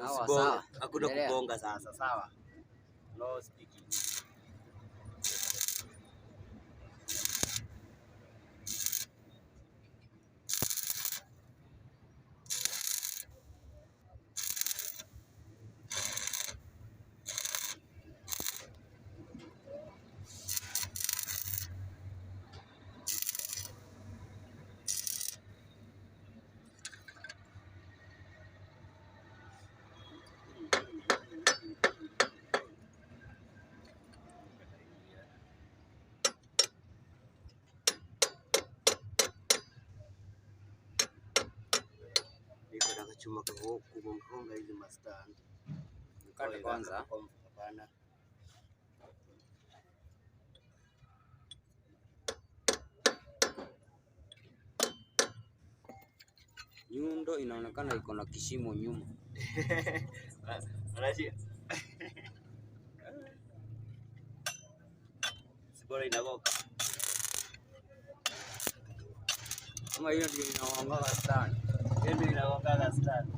Sawa sawa. Hakuna kubonga sasa, sawa? No speaking. Chuma kugonga hizi mastand. Kata kwanza. Hapana. Nyundo inaonekana iko na kishimo nyuma. Anaji. Sibora inaboka. Kama hiyo ndio inaongoza stand. Hiyo ndio inaongoza stand.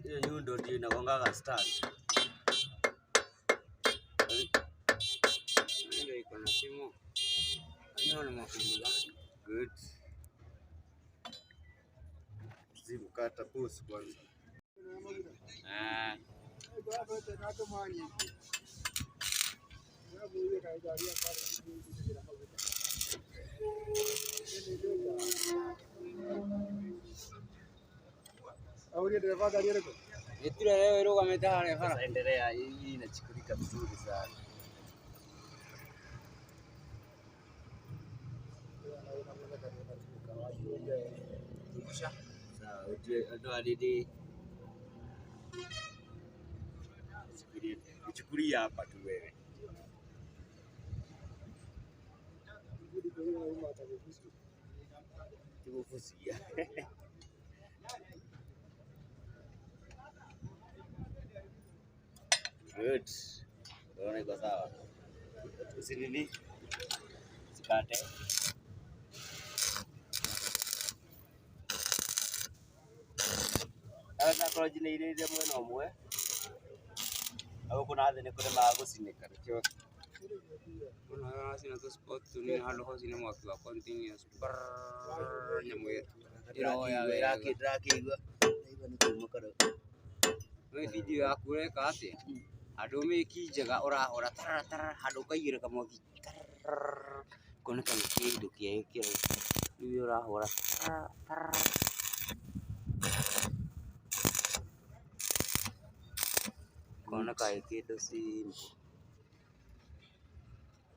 Hiyo nyundo ndio inagonga stand. Ndio iko na shimo. Anaona mafunga. Good. Zibu kata post kwanza. Leo iruka metale fara. Endelea, hii inachikulika vizuri sana. Sawa, ndio hadi chukulia hapa tu wewe. Tukufusia. Good. Unaona iko sawa. Usinini. Sikate. Ana kwa jina ile mwena umwe. Au kuna hadi nikole magusinika nikyo. Kuna sina tu spot ni halo sina mwaki wa continuous nyamu yetu. Draki go. Iba ni kumukara. Wewe video yaku reka ate. Andũ mĩki njega ũrahora taratara handũ kaigĩra kamwaki koneka nĩ kĩndũ kĩega rĩu ũrahora koneka nĩ kĩndũ simple.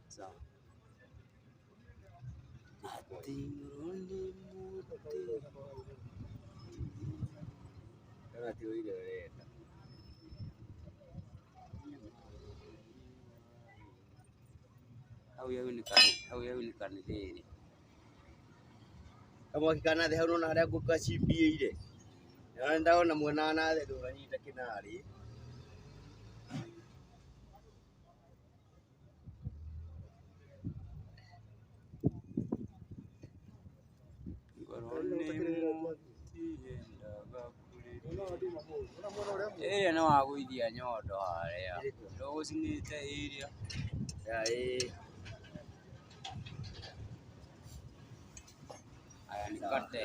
Sawa. Kana tio ile wega. Hau yau ni kanithini. Kama kikana the hau nona haria gukacimbie ire. Na ndaona mwena na the nduganyita kinari. Ngorone muti endaga ĩrĩa nĩ wa gũithia nyondo harĩa. Ndio gũcinĩte iria. Aya ni kate.